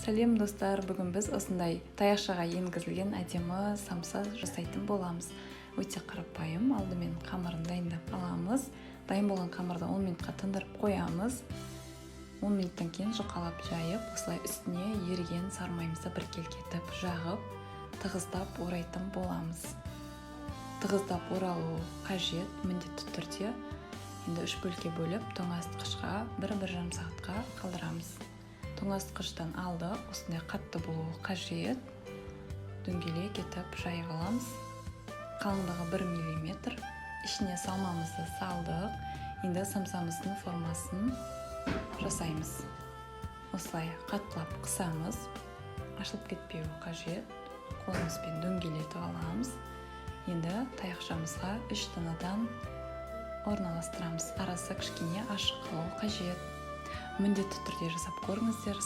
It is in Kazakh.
Сәлем достар, бүгін біз осындай таяқшаға енгізілген әдемі самса жасайтын боламыз. Өте қарапайым. Алдымен қамырын дайындап аламыз. Дайын болған қамырды 10 минутқа тындырып қоямыз. 10 минуттан кейін жұқалап жайып, осылай үстіне еріген сармайымызды біркелкетіп жағып, тығыздап орайтын боламыз. Тығыздап оралу қажет, міндетті түрде. Енді 3 бөлікке бөліп, тоңазытқышқа 1-1,5 сағатқа қалдырамыз. Тоңазытқыштан алды, осындай қатты болуы қажет. Дөңгелек етіп жайып аламыз. Қалыңдығы 1 мм. Ішіне салмамызды салдық. Енді самсамыздың формасын жасаймыз. Осылай қаттылап қысамыз. Ашылып кетпеуі қажет. Қолымызбен дөңгелетіп аламыз. Енді таяқшамызға 3 танадан орналастырамыз. Арасы кішкене ашық қалуы қажет. Міндетті түрде жасап көріңіздер.